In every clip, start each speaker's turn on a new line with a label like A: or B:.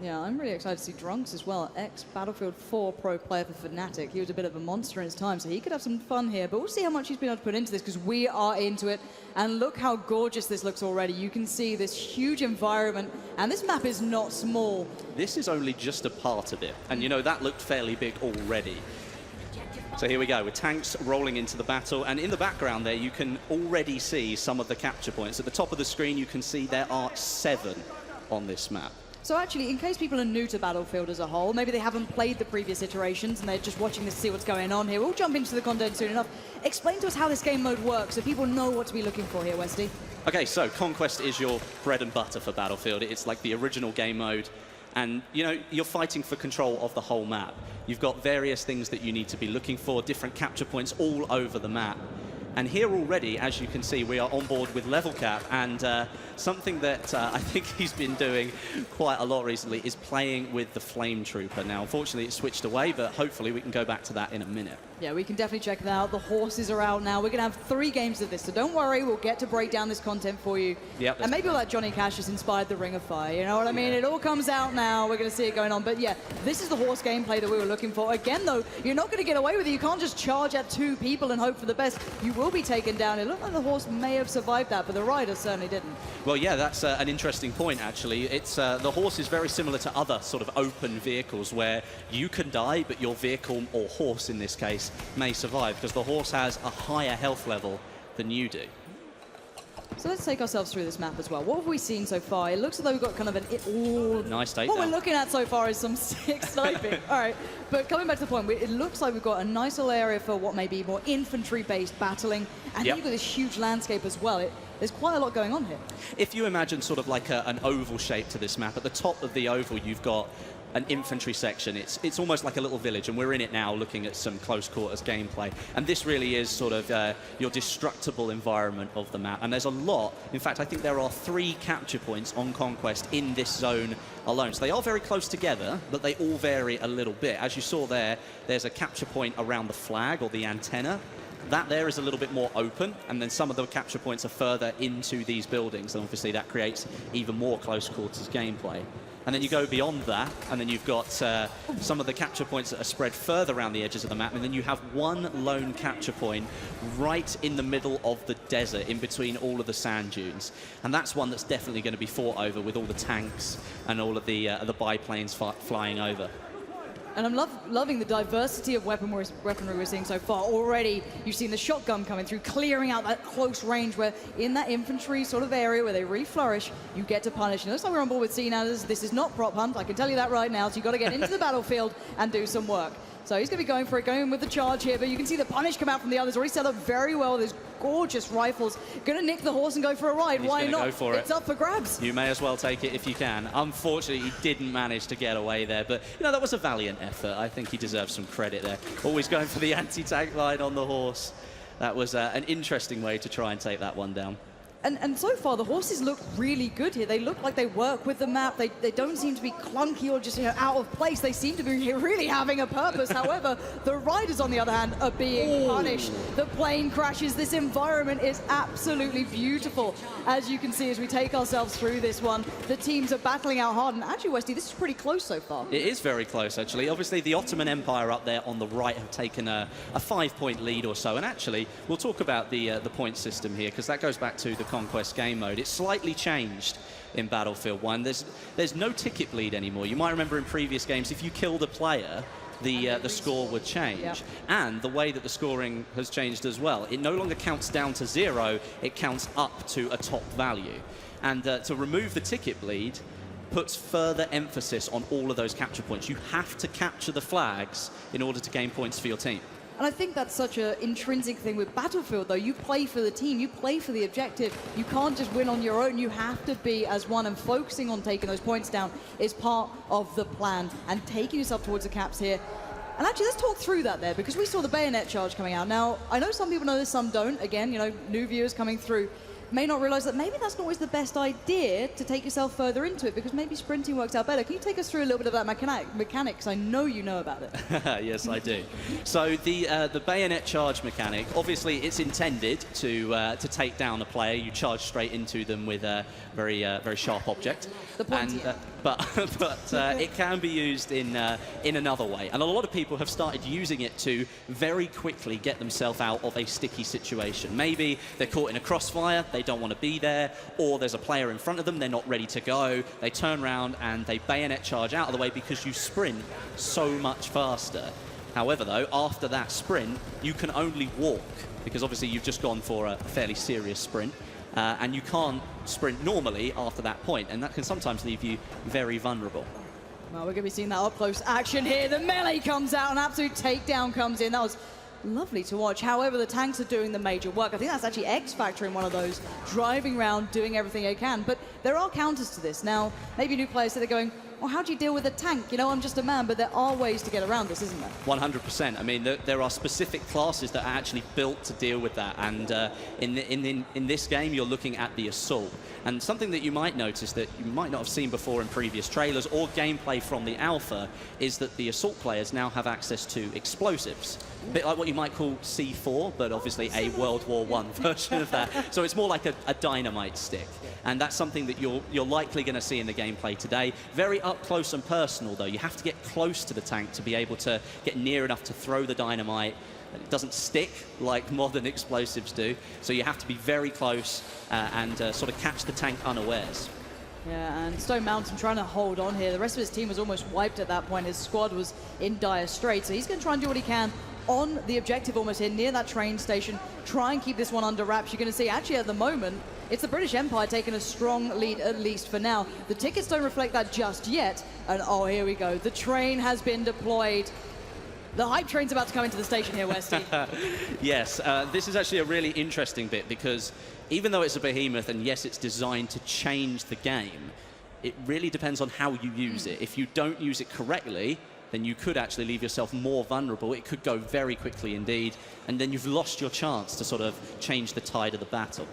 A: Yeah, I'm really excited to see Drunks as well. Ex-Battlefield 4 pro player for Fnatic. He was a bit of a monster in his time, so he could have some fun here. But we'll see how much he's been able to put into this, because we are into it. And look how gorgeous this looks already. You can see this huge environment, and this map is not small.
B: This is only just a part of it. And, you know, that looked fairly big already. So here we go, with tanks rolling into the battle, and in the background there you can already see some of the capture points. At the top of the screen you can see there are 7 on this map.
A: So actually, in case people are new to Battlefield as a whole, maybe they haven't played the previous iterations and they're just watching this to see what's going on here, we'll jump into the content soon enough. Explain to us how this game mode works so people know what to be looking for here, Westy.
B: Okay, so Conquest is your bread and butter for Battlefield. It's like the original game mode. And, you know, you're fighting for control of the whole map. You've got various things that you need to be looking for, different capture points all over the map. And here already, as you can see, we are on board with Level Cap, and something that I think he's been doing quite a lot recently is playing with the Flame Trooper. Now, unfortunately, it switched away, but hopefully we can go back to that in a minute.
A: Yeah, we can definitely check that out. The horses are out now. We're going to have 3 games of this, so don't worry. We'll get to break down this content for you.
B: Yep,
A: and maybe all that Johnny Cash has inspired the Ring of Fire. You know what I mean? It all comes out now. We're going to see it going on. But yeah, this is the horse gameplay that we were looking for. Again, though, you're not going to get away with it. You can't just charge at 2 people and hope for the best. You will be taken down. It looked like the horse may have survived that, but the rider certainly didn't.
B: Well, yeah, that's an interesting point, actually. It's the horse is very similar to other sort of open vehicles where you can die, but your vehicle, or horse in this case, may survive, because the horse has a higher health level than you do.
A: So let's take ourselves through this map as well. What have we seen so far? It looks as though we've got kind of an...
B: Nice takedown.
A: What we're looking at so far is some sick sniping. All right, but coming back to the point, it looks like we've got a nice little area for what may be more infantry-based battling, and you've got this huge landscape as well. There's quite a lot going on here.
B: If you imagine sort of like an oval shape to this map, at the top of the oval you've got an infantry section. It's almost like a little village, and we're in it now looking at some close quarters gameplay. And this really is sort of your destructible environment of the map. And there's a lot. In fact, I think there are 3 capture points on Conquest in this zone alone. So they are very close together, but they all vary a little bit. As you saw there, there's a capture point around the flag or the antenna. That there is a little bit more open, and then some of the capture points are further into these buildings, and obviously that creates even more close quarters gameplay. And then you go beyond that, and then you've got some of the capture points that are spread further around the edges of the map, and then you have one lone capture point right in the middle of the desert, in between all of the sand dunes. And that's one that's definitely going to be fought over with all the tanks and all of the biplanes flying over.
A: And I'm loving the diversity of weaponry we're seeing so far. Already, you've seen the shotgun coming through, clearing out that close range where in that infantry sort of area where they really flourish, you get to punish. And it looks like we're on board with CNAs. This is not prop hunt, I can tell you that right now. So you've got to get into the battlefield and do some work. So he's going to be going for it, going with the charge here, but you can see the punish come out from the others. Already set up very well with his gorgeous rifles. Going to nick the horse and go for a ride. Why not?
B: Go for it.
A: It's up for grabs.
B: You may as well take it if you can. Unfortunately, he didn't manage to get away there, but you know, that was a valiant effort. I think he deserves some credit there. Always going for the anti-tank line on the horse. That was an interesting way to try and take that one down.
A: And so far, the horses look really good here. They look like they work with the map. They don't seem to be clunky or just out of place. They seem to be really having a purpose. However, the riders, on the other hand, are being punished. The plane crashes. This environment is absolutely beautiful. As you can see, as we take ourselves through this one, the teams are battling out hard. And actually, Westy, this is pretty close so far.
B: It is very close, actually. Obviously, the Ottoman Empire up there on the right have taken a 5-point lead or so. And actually, we'll talk about the point system here, because that goes back to the Conquest game mode. It's slightly changed in Battlefield 1. There's no ticket bleed anymore. You might remember in previous games, if you killed a player, the score would change. Yep. And the way that the scoring has changed as well. It no longer counts down to 0, it counts up to a top value. And to remove the ticket bleed puts further emphasis on all of those capture points. You have to capture the flags in order to gain points for your team.
A: And I think that's such an intrinsic thing with Battlefield, though. You play for the team, you play for the objective. You can't just win on your own. You have to be as one, and focusing on taking those points down is part of the plan, and taking yourself towards the caps here. And actually, let's talk through that there, because we saw the bayonet charge coming out. Now, I know some people know this, some don't. Again, you know, new viewers coming through may not realize that maybe that's not always the best idea to take yourself further into it, because maybe sprinting works out better. Can you take us through a little bit of that mechanic? Because I know you know about it.
B: Yes, I do. So the bayonet charge mechanic, obviously it's intended to take down a player. You charge straight into them with a very sharp object.
A: The pointy end.
B: but it can be used in another way. And a lot of people have started using it to very quickly get themselves out of a sticky situation. Maybe they're caught in a crossfire, they don't want to be there, or there's a player in front of them, they're not ready to go. They turn around and they bayonet charge out of the way because you sprint so much faster. However, though, after that sprint, you can only walk, because obviously you've just gone for a fairly serious sprint. And you can't sprint normally after that point, and that can sometimes leave you very vulnerable.
A: Well, we're going to be seeing that up-close action here. The melee comes out, an absolute takedown comes in. That was lovely to watch. However, the tanks are doing the major work. I think that's actually X-Factor in one of those, driving around, doing everything they can. But there are counters to this. Now, maybe new players that are going, well, how do you deal with a tank? You know, I'm just a man, but there are ways to get around this, isn't there?
B: 100%. I mean, there are specific classes that are actually built to deal with that. And in this game, you're looking at the Assault. And something that you might notice that you might not have seen before in previous trailers or gameplay from the Alpha is that the Assault players now have access to explosives. A bit like what you might call C4, but obviously a World War I version of that. So it's more like a dynamite stick. And that's something that you're likely going to see in the gameplay today. Very up close and personal, though. You have to get close to the tank to be able to get near enough to throw the dynamite. It doesn't stick like modern explosives do, so you have to be very close and sort of catch the tank unawares.
A: Yeah, and Stone Mountain trying to hold on here. The rest of his team was almost wiped at that point. His squad was in dire straits, so he's going to try and do what he can on the objective almost here, near that train station. Try and keep this one under wraps. You're going to see, actually, at the moment, it's the British Empire taking a strong lead, at least for now. The tickets don't reflect that just yet. And, oh, here we go. The train has been deployed. The hype train's about to come into the station here, Westy.
B: Yes, this is actually a really interesting bit because even though it's a behemoth and yes, it's designed to change the game, it really depends on how you use it. If you don't use it correctly, then you could actually leave yourself more vulnerable. It could go very quickly indeed, and then you've lost your chance to sort of change the tide of the battle.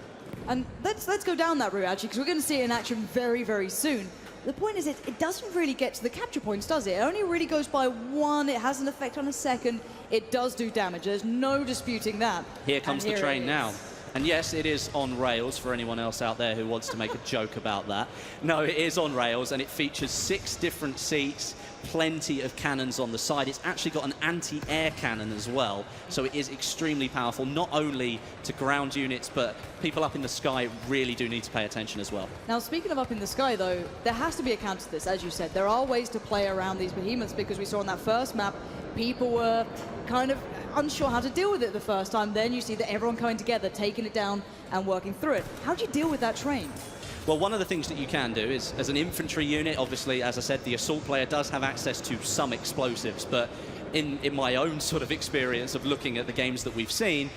A: And let's go down that route, actually, because we're going to see it in action very, very soon. The point is, it doesn't really get to the capture points, does it? It only really goes by one. It has an effect on a second. It does do damage. There's no disputing that.
B: Here comes the train now. And yes, it is on rails for anyone else out there who wants to make a joke about that. No, it is on rails, and it features 6 different seats, plenty of cannons on the side. It's actually got an anti-air cannon as well, so it is extremely powerful, not only to ground units, but people up in the sky really do need to pay attention as well.
A: Now, speaking of up in the sky, though, there has to be a counter to this, as you said. There are ways to play around these behemoths, because we saw on that first map, people were kind of unsure how to deal with it the first time. Then you see that everyone coming together, taking it down and working through it. How do you deal with that train?
B: Well, one of the things that you can do is, as an infantry unit, obviously, as I said, the Assault player does have access to some explosives, but in my own sort of experience of looking at the games that we've seen,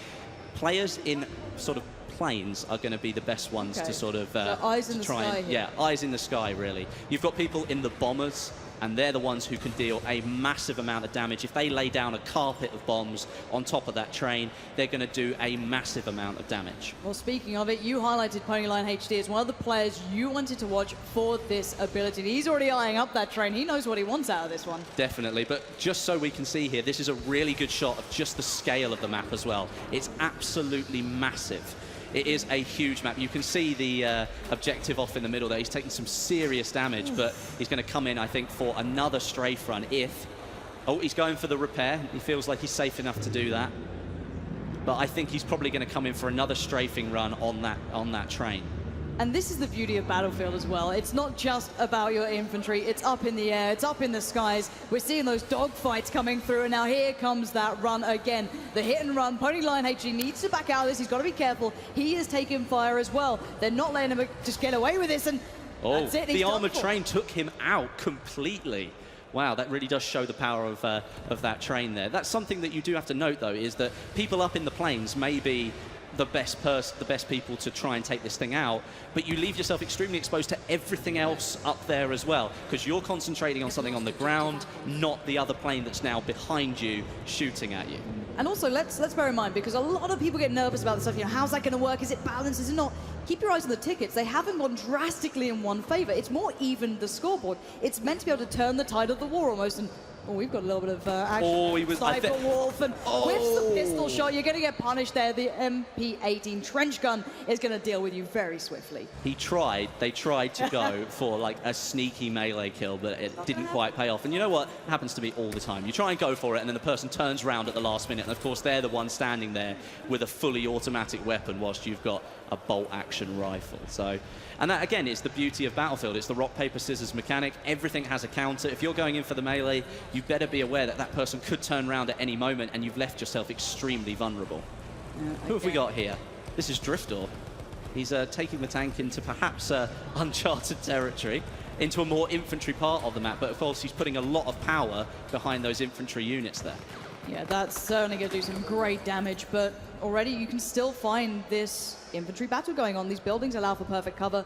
B: players in sort of planes are going to be the best ones to sort of
A: so eyes in the
B: try
A: sky
B: and,
A: here.
B: yeah, eyes in the sky, really. You've got people in the bombers, and they're the ones who can deal a massive amount of damage. If they lay down a carpet of bombs on top of that train, they're going to do a massive amount of damage.
A: Well, speaking of it, you highlighted Ponyline HD as one of the players you wanted to watch for this ability. He's already eyeing up that train. He knows what he wants out of this one.
B: Definitely, but just so we can see here, this is a really good shot of just the scale of the map as well. It's absolutely massive. It is a huge map. You can see the objective off in the middle there. He's taking some serious damage, but he's going to come in, I think, for another strafe run if... Oh, he's going for the repair. He feels like he's safe enough to do that. But I think he's probably going to come in for another strafing run on that train.
A: And this is the beauty of Battlefield as well. It's not just about your infantry. It's up in the air. It's up in the skies. We're seeing those dogfights coming through. And now here comes that run again. The hit and run. Ponyline HD needs to back out of this. He's got to be careful. He is taking fire as well. They're not letting him just get away with this. And that's it.
B: The armored train took him out completely. Wow, that really does show the power of that train there. That's something that you do have to note, though, is that people up in the planes may be the best people to try and take this thing out, but you leave yourself extremely exposed to everything else up there as well, because you're concentrating on something on the ground, not the other plane that's now behind you shooting at you.
A: And also, let's bear in mind, because a lot of people get nervous about this stuff, you know, how's that going to work? Is it balanced? Is it not? Keep your eyes on the tickets. They haven't gone drastically in one favor. It's more even the scoreboard. It's meant to be able to turn the tide of the war almost, and Oh, we've got a little bit of action.
B: Oh, he was...
A: Cyber Wolf and whiffs the pistol
B: Oh.
A: shot. You're going to get punished there. The MP18 trench gun is going to deal with you very swiftly.
B: They tried to go for like a sneaky melee kill, but it didn't quite pay off. And you know what? It happens to me all the time. You try and go for it, and then the person turns around at the last minute, and of course they're the one standing there with a fully automatic weapon whilst you've got a bolt-action rifle. So, and that again is the beauty of Battlefield. It's the rock, paper, scissors mechanic. Everything has a counter. If you're going in for the melee, you better be aware that that person could turn around at any moment, and you've left yourself extremely vulnerable. Who have we got here? This is Driftor. He's taking the tank into perhaps uncharted territory, into a more infantry part of the map, but of course he's putting a lot of power behind those infantry units there.
A: Yeah, that's certainly going to do some great damage, but already you can still find this infantry battle going on. These buildings allow for perfect cover.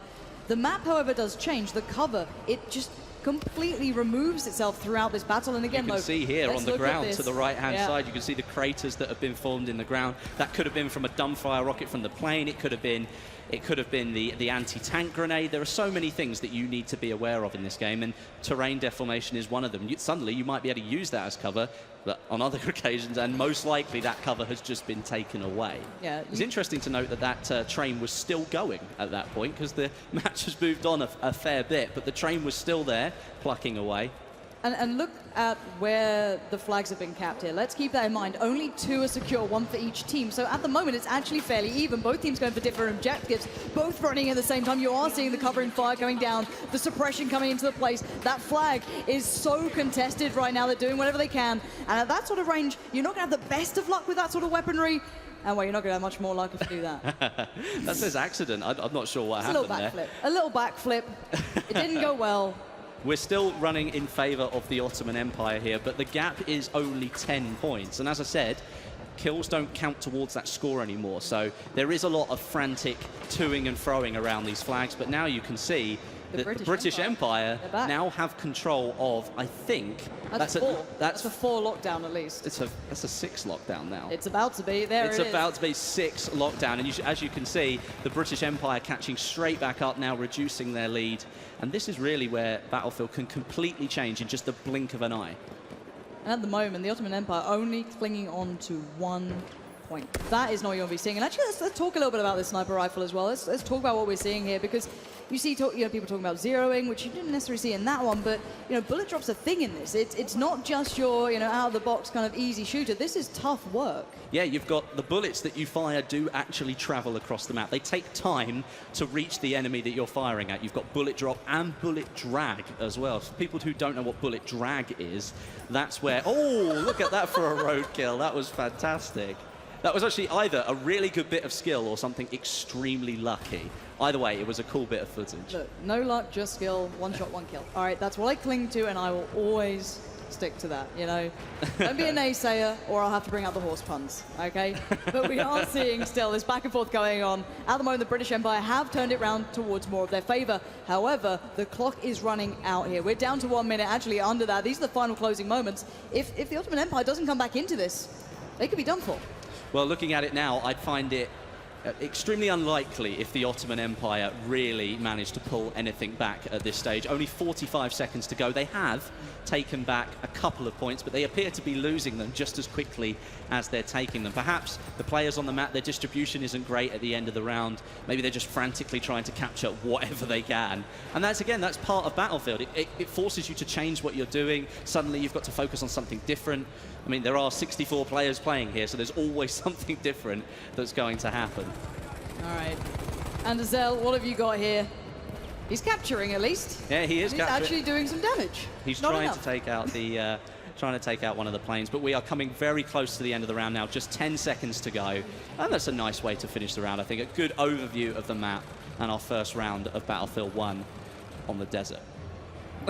A: The map, however, does change. The cover, it just completely removes itself throughout this battle. And again,
B: you can see here on the ground to the right-hand
A: Yeah.
B: side, you can see the craters that have been formed in the ground. That could have been from a dumbfire rocket from the plane. It could have been the anti-tank grenade. There are so many things that you need to be aware of in this game, and terrain deformation is one of them. Suddenly, you might be able to use that as cover, but on other occasions, and most likely that cover has just been taken away.
A: Yeah,
B: It's interesting to note that that train was still going at that point, because the match has moved on a fair bit, but the train was still there, plucking away.
A: And look at where the flags have been capped here. Let's keep that in mind. Only 2 are secure, 1 for each team. So at the moment, it's actually fairly even. Both teams going for different objectives, both running at the same time. You are seeing the covering fire going down, the suppression coming into the place. That flag is so contested right now. They're doing whatever they can. And at that sort of range, you're not going to have the best of luck with that sort of weaponry. And well, you're not going to have much more luck if you do that.
B: That says accident. I'm not sure what happened there.
A: A little backflip. It didn't go well.
B: We're still running in favour of the Ottoman Empire here, but the gap is only 10 points. And as I said, kills don't count towards that score anymore. So there is a lot of frantic toing and froing around these flags, but now you can see that the British Empire now have control of, I think...
A: That's a 4 lockdown at least.
B: That's a 6 lockdown now.
A: It's about to be. It's
B: about to be 6 lockdown. And as you can see, the British Empire catching straight back up now, reducing their lead. And this is really where Battlefield can completely change in just the blink of an eye.
A: And at the moment, the Ottoman Empire only clinging on to 1 point. That is not what you're going to be seeing. And actually, let's talk a little bit about this sniper rifle as well. Let's talk about what we're seeing here, because you see people talking about zeroing, which you didn't necessarily see in that one, but bullet drop's a thing in this. It's not just your out of the box kind of easy shooter. This is tough work.
B: Yeah, you've got the bullets that you fire do actually travel across the map. They take time to reach the enemy that you're firing at. You've got bullet drop and bullet drag as well. For people who don't know what bullet drag is, that's where... Oh, look at that for a roadkill. That was fantastic. That was actually either a really good bit of skill or something extremely lucky. Either way, it was a cool bit of footage.
A: Look, no luck, just skill, 1 shot, 1 kill. All right, that's what I cling to, and I will always stick to that, Don't be a naysayer, or I'll have to bring out the horse puns, okay? But we are seeing still this back and forth going on. At the moment, the British Empire have turned it round towards more of their favor. However, the clock is running out here. We're down to 1 minute, actually under that. These are the final closing moments. If the Ottoman Empire doesn't come back into this, they could be done for.
B: Well, looking at it now, I'd find it extremely unlikely if the Ottoman Empire really managed to pull anything back at this stage. Only 45 seconds to go. They have taken back a couple of points, but they appear to be losing them just as quickly as they're taking them. Perhaps the players on the map, their distribution isn't great at the end of the round. Maybe they're just frantically trying to capture whatever they can. And that's part of Battlefield. It forces you to change what you're doing. Suddenly you've got to focus on something different. I mean, there are 64 players playing here, so there's always something different that's going to happen.
A: All right. And Azel, what have you got here? He's capturing, at least.
B: Yeah, he is
A: He's
B: capturing.
A: actually doing some damage.
B: He's trying to take out the... trying to take out one of the planes, but we are coming very close to the end of the round now, just 10 seconds to go. And that's a nice way to finish the round, I think. A good overview of the map and our first round of Battlefield 1 on the desert.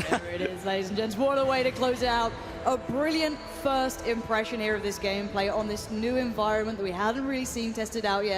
A: There it is, ladies and gents. What a way to close it out. A brilliant first impression here of this gameplay on this new environment that we hadn't really seen tested out yet.